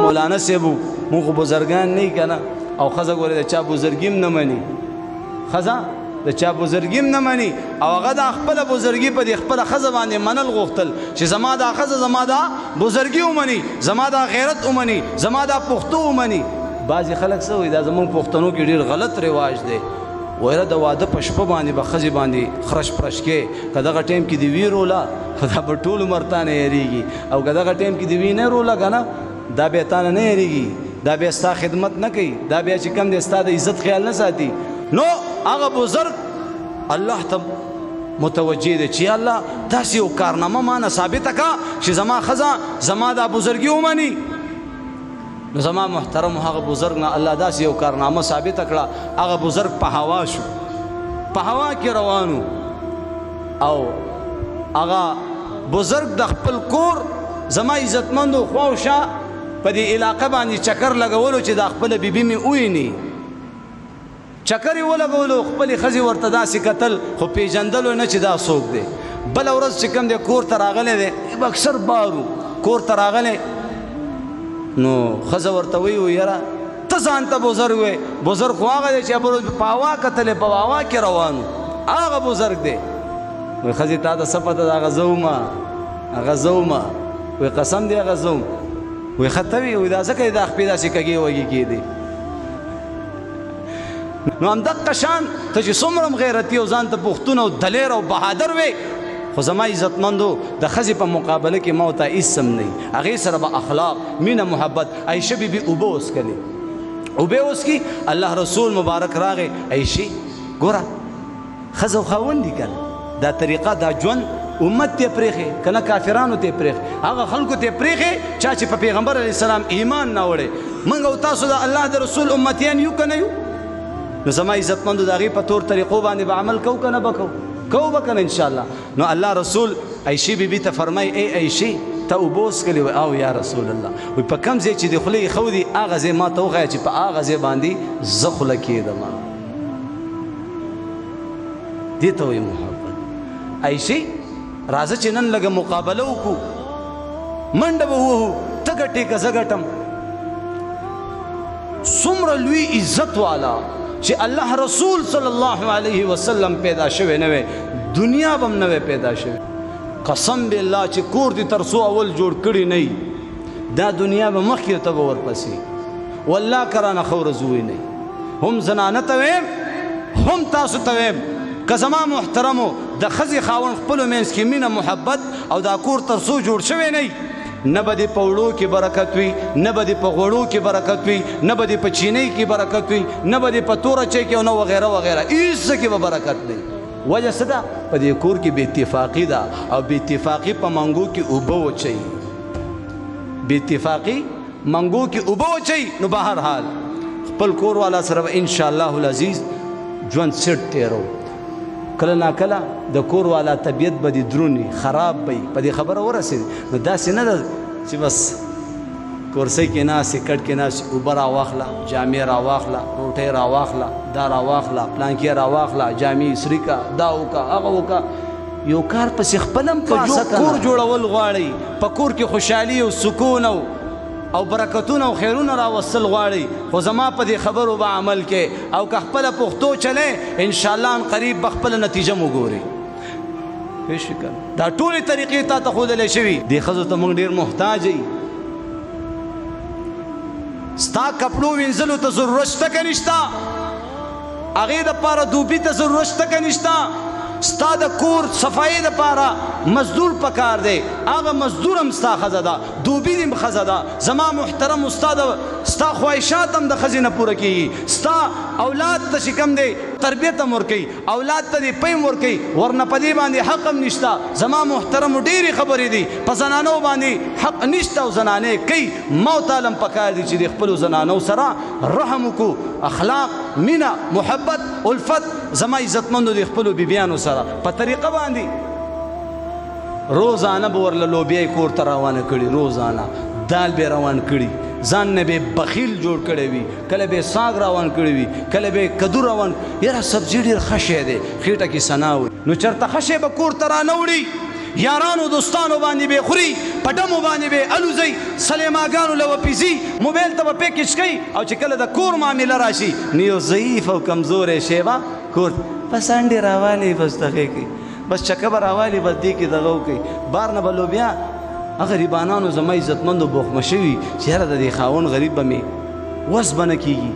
مولانا صاحب مونږ بزرګان نه کنه او خزه ګوره د چا بزرګیم نه مني خزه د چا بزرګیم نه مني او هغه د خپل بزرګي په د خپل خزه باندې منل غوښتل چې زما د خزه زما د بزرګي ومني زما د غیرت ومني زما د پښتو ومني بعضې خلک څه وایي دا زمونږ پښتنو کې ډېر غلط رواج دی ویره د واده په شپه باندې به ښځې باندې خرش پرش کې که دغه ټایم کې د وی روله دا به ټول عمر تا نه هېرېږي او که دغه ټایم کې د وی نه روله که نه دا بیا تا نه هېرېږي دا بیا ستا خدمت نه کوي دا بیا چې کم دی ستا د عزت خیال نه ساتي نو هغه بزرګ الله ته متوجه دی چې الله داسې یو کارنامه مانه ثابته کا چې زما ښځه زما دا بزرګي ومني نو زما محترم هغه بزرګ نه الله داسې یو کارنامه ثابته کړه هغه بزرګ په هوا شو په هوا کې روانو او هغه بزرګ د خپل کور زما عزتمندو خواوشا په دې علاقه باندې چکر لګولو چې د خپل بیبي مې وویني چکر یې ولګولو خپلې ښځې ورته داسې کتل خو پېژندلو نه چې دا څوک دی بله ورځ چې کوم دی کور ته راغلی دی اکثر بارو کور ته راغلی نو ښځه ورته وایي یاره ته ځان ته بزرګ وې بزرګ خو هغه دی چې په هوا کتلې په هوا کې روانو هغه بزرګ دی وایي ښځې تا ته څه پته ده هغه زه ومه هغه زه ومه وایي قسم دی هغه زه وم وایي ښه ته وي وایي دا ځکه یې دا خپې داسې کږې وږې کېدې نو همدقه شان ته چې څومره هم غیرتي او ځان ته پښتون او دلیر او بهادر وې خو زما عزتمندو د ښځې په مقابله کې ما ورته هېڅ هم نه وي هغې سره به اخلاق مینه محبت عایشه بیبي اوبه وڅکلې اوبه وڅکي الله رسول مبارک راغی عایشې ګوره ښځه او خاوند دي که نه دا طریقه دا ژوند امت ته پرېښې که نه کافرانو ته پرېښې هغه خلکو ته پرېښې چا چې په پیغمبر علیه السلام ایمان نه وړی موږ او تاسو د الله د رسول امتیان یو که نه یو نو زما عزتمندو د هغې په طور طریقو باندې به عمل کوو که نه به کوو به که نه انشاءالله نو الله رسول عایشې بیبي ته فرمایي ای عایشې ته اوبه وڅکلې وایي او یا رسول الله وایي په کوم ځای چې د خولې ایښودي هغه ځای ما ته وښیه چې په هغه ځای باندې زه خوله کېدم دې ته وایي محبت عایشې راځه چې نن لږه مقابله وکړو منډه به ووهو ته ګټې که زه ګټم څومره لوی عزت والا چې الله رسول صلی الله علیه وسلم پیدا شوی نه وی دنیا به هم نه وی پیدا شوی قسم بالله چې کور دې تر څو اول جوړ کړي نه دا دنیا به مخکې ته به ورپسې والله کرانه خو ورځ نه هم زنانه ته ویم هم تاسو ته ویم که زما محترمو د ښځې خاوند خپلو منځ کې مینه محبت او دا کور تر څو جوړ شوی نه نه به دې په وړو کې برکت وي نه به دې په غوړو کې برکت وي نه به دې په چینۍ کې برکت وي نه به دې په توره چای کې او نه وغیره وغیره هېڅ څه کې به برکت نه وي وجه څه ده په دې کور کې بې اتفاقي ده او بې اتفاقي په منګو کې اوبه وچوي بې اتفاقي منګو کې اوبه وچوي نو به هر حال خپل کور والا سره به انشاءالله العزیز ژوند سیټ تېرو کله ناکله د کور والا طبیعت به دې درونی خراب به وي په دې خبره ورسېد نو داسې نه ده چې بس کورسۍ کې ناستې کټ کې ناستې اوبه راواخله جامې راواخله روټۍ راواخله دا راواخله پلانکې راواخله جامې اسري کا دا وکړه هغه وکړه یو کار پسې خپل هم پاسه کور جوړول غواړئ په کور کې خوشحالي او سکون او برکتونه او خیرونه راوستل غواړي خو زما په دې خبرو به عمل کې او که خپله پښتو چلې انشاءالله ان قریب به خپله نتیجه مو ګوري پوه شوې که دا ټولې طریقې تا ته ښودلی شوي دې ښځو ته موږ ډېر محتاج یو ستا کپړو وینځلو ته ضرورت شته که نشته هغې دپاره دوبي ته ضرورت شته که نشته ستا د کور صفایي دپاره مزدور پکار دی هغه مزدور هم ستا ښځه ده دوبي دې ښځه ده زما محترم ستا خواهشات هم د ښځې نه پوره کېږي ستا اولاد ته چې کوم دی تربیت هم ورکوي اولاد ته دې پی هم ورکوي ورنه په دې باندې حق هم نشته زما محترمو ډېرې خبرې دي په زنانو باندې حق نشته او زنانې کوي ما او تعالی هم پکار دي چې د خپلو زنانو سره رحم وکړو اخلاق مینه محبت الفت زما عزتمندو د خپلو بیبیانو سره په طریقه باندې روزانه به ورله لوبیا کور ته روانه کړي روزانه دال به روان کړي ځان نه به بخیل جوړ کړی وي کله به ساګ روان کړی وي کله به کدو روان یاره سبزي ډېر ښه شی دی خېټه کې سنا وي نو چېرته ښه شی به کور ته رانه وړي یارانو دوستانو باندې به خوري په ډمو باندې به الوزي سلیماګانو له وپیزي موبایل ته به پیکج کوي او چې کله د کور معامله راشي نو یو ضعیف او کمزوری شی به کور بس انډې راوالی بس دغې کوي بس چکه به راوالی بس دې کې دغه وکوي بار نه به لوبیا غریبانانو زما عزتمندو بوخمه شوي چې یاره د دې خاوند غریب به مې وس به نه کېږي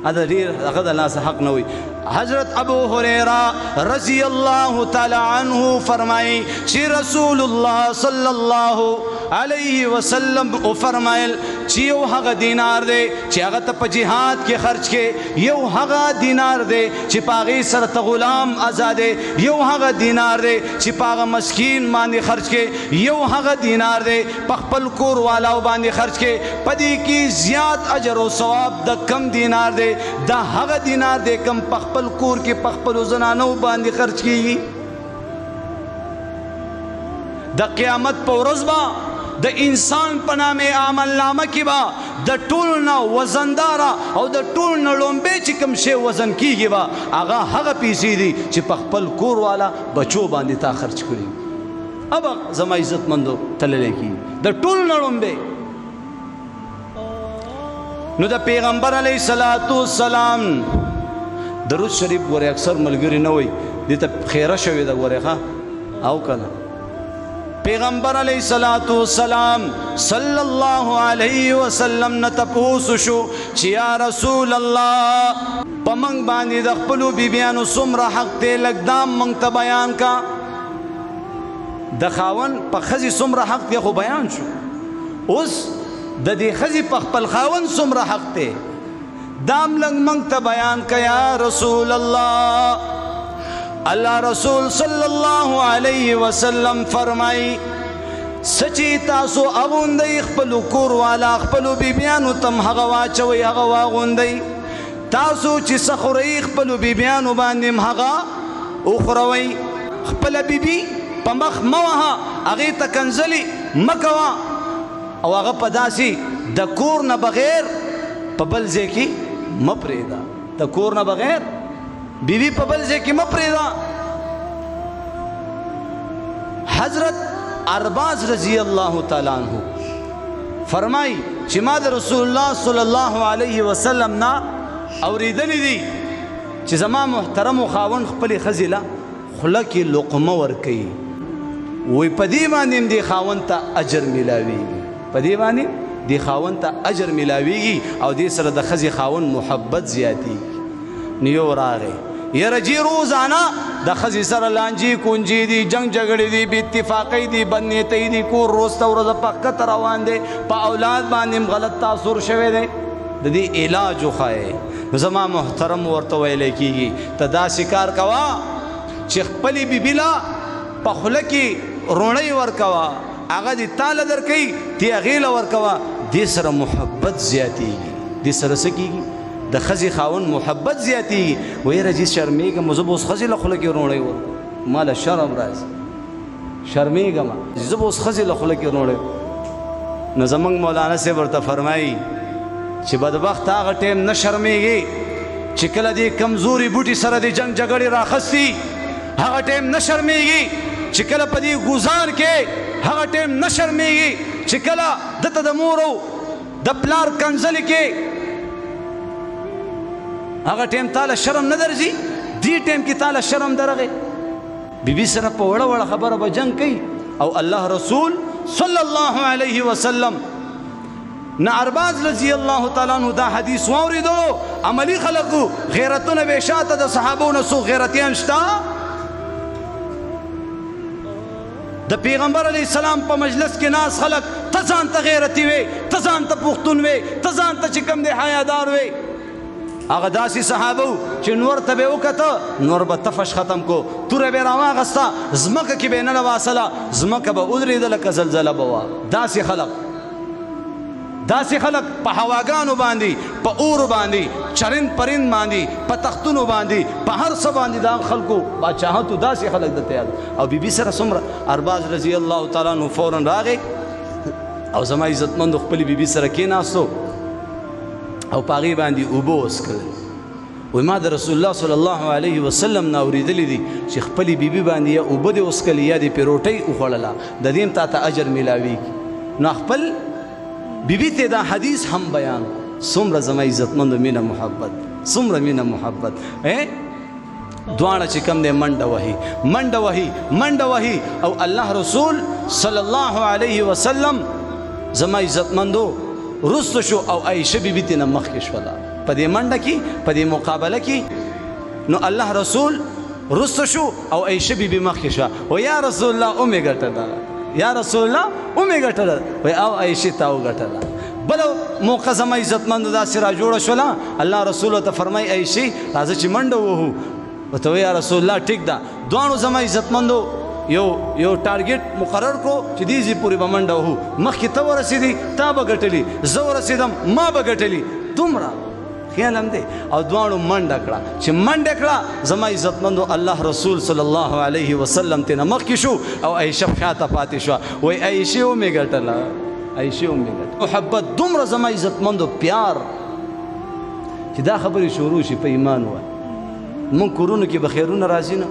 هذا ډېر هغه د لاسه حق نه وي حضرت ابو هريره رضی الله تعالی عنه فرمایي چې رسول الله صلی الله علیه وسلم فرمایل چې یو هغه دینار دی چې هغه ته په جهاد کې خرج کې یو هغه دینار دی چې په هغې سره ته غلام آزادې یو هغه دینار دی چې په هغه مسکین باندې خرج کې یو هغه دینار دی په خپل کور والاو باندې خرج کې په دې کې زیات اجر او ثواب د کم دینار دی دا هغه دینار دی کم په خپل کور کې په خپلو زنانو باندې خرج کېږي د قیامت په ورځ به د انسان په نامې عمل نامه کې به د ټولو نه وزنداره او د ټولو نه لومبی چې کوم شی وزن کېږي به هغه پیسې دي چې په خپل کور والا بچو باندې تا خرج کړي اب زما عزتمندو تللی کېږي د ټولو نه لومبی نو د پیغمبر علیه الصلاة والسلام درود شریف ګورې اکثر ملګري نه وایي دې ته خیره شوې ده ګورې ښه او که نه پیغمبر علیه الصلاة والسلام صلی الله علیه وسلم نه تپوس شو چې یا رسول الله په موږ باندې د خپلو بیبیانو څومره حق دی لږ دام موږ ته بیان کا د خاوند په ښځې څومره حق دی خو بیان شو اوس د دې ښځې په خپل خاوند څومره حق دی دام لږ موږ ته بیان کا یا رسول الله اللہ رسول صلی اللہ علیہ وسلم فرمائی سچی تاسو اغوندی خپلو کور والا خپلو بیبیانو تم هغه واچوي هغه واغوندی تاسو چې سخوري خپلو بیبیانو باندې هغه اخروي خپل بیبي په مخ موها هغه ته کنزلی مکوا او هغه په داسې د کور نه بغیر په بل ځای کې مه پرېږده د کور نه بغیر بیوی په بل ځای کې مه پرېږده حضرت ارباز رضی الله تعالی عنہ فرمای چې ما د رسول الله صلی الله علیه وسلم نه اورېدلی دي چې زما محترم خاوند خپلې ښځې له خوله کې لقمه ورکوي وی په دې باندې دې خاوند ته اجر میلاویږي په دې باندې دې خاوند ته اجر میلاویږي او دې سره د ښځې خاوند محبت زیاتېږي نو یو راغی یاره جی روزانه د ښځې سره لانجې کونجې دي جنګ جګړې دي بې اتفاقۍ دي بدنیتۍ دي کور روز ته ورځه په ښکته روان دی په اولاد باندې هم غلط تاثر شوی دی د دې علاج وښایې زما محترم ورته ویلی کېږي ته داسې کار کوه چې خپلې بیبي له په خوله کې روڼۍ ورکوه هغه دې تا له درکوي تی هغې له ورکوه دې سره محبت زیاتېږي دې سره څه کېږي د ښځې خاوند محبت زیاتېږي ویره جي شرمېږم زه به اوس ښځې له خوله کې روڼۍ ورکوم ما له شرم راځي شرمېږم زه به اوس ښځې له خوله کې روڼۍ نو زموږ مولانا صاحب ورته فرمایي چې بدبخت هغه ټیم نه شرمېږي چې کله دې کمزوري بوټي سره د جنګ جګړې راخستي هغه ټیم نه شرمېږي چې کله په دې ګزار کې هغه ټیم نه شرمېږي چې کله دته د مور او د پلار کنځلې کې هغه ټیم تاله شرم نه درځي دې ټیم کې تاله شرم درغی بیبي سره په وړه وړه خبره به جنګ کوي او الله رسول صلی الله علیه وسلم نه ارباز رضی الله تعالی عنہ دا حدیث واورېدلو عملي خلقو غیرتونه به شاته د صحابو نه څو غیرتیان شته د پیغمبر علیه السلام په مجلس کې ناس خلق ته ځان ته غیرتي وي ته ځان ته پښتون وي ته ځان ته چې کوم دی حیادار وي هغه داسې صحابه چې نور ته به وکته نور به تفش ختم کو توره به راواغسته ځمکه کې به نه واصله ځمکه به ودرېده لکه زلزله به وه داسې خلق په هواګانو باندې په اور باندې چرند پرند باندې په تختونو باندې په هر څه باندې دا خلکو باچاهتو داسې خلک د تیار او بیبي سره څومره ارباز رضی الله تعالی عنہ فورا راغی او زما عزتمندو خپلې بیبي سره کېناستو او په هغې باندې اوبه وڅښل وای ما د رسول الله صلی الله علیه وسلم نه اورېدلی دي چې خپلې بیبي باندې یا اوبه دې وڅښلې یا دې پرې روټۍ وخوړله د دې هم تا ته اجر میلاویږي نو خپل بیبي ته دا حدیث هم بیان څومره زما عزتمندو مینه محبت څومره مینه محبت دواړه چې کوم دی منډه وهي او الله رسول صلی الله علیه وسلم زما عزتمندو رستو شو او عایشه بیبي ته نه مخکې شوله په دې منډه کې په دې مقابله کې نو الله رسول رستو شو او عایشه بیبي مخکې شوه و یا رسول الله اومې ګټله یا رسول الله اومې ګټله وای او عایشه تا وګټله بل موقع زما عزتمندو داسې را جوړه شوله الله رسول ته فرمایي عایشه راځه چې منډه وهو ورته وایي یا رسول الله ټیک ده دواړو زما عزتمندو یو ټارګټ مقرر کړو چې دې ځای پورې به منډه وهو مخکې ته ورسېدې تا به ګټلي زه ورسېدم ما به ګټلي دومره خیال هم دی او دواړو منډه کړه چې منډه کړه زما عزتمندو الله رسول صلی الله علیه وسلم ته نه مخکې شو او عایشه شاته پاتې شوه وایي عایشه ومې ګټله عایشه ومې ګټله محبت دومره زما عزتمندو پیار چې دا خبرې شروع شي په ایمان وایي مونږ کورونو کې به خیرونه راځي نه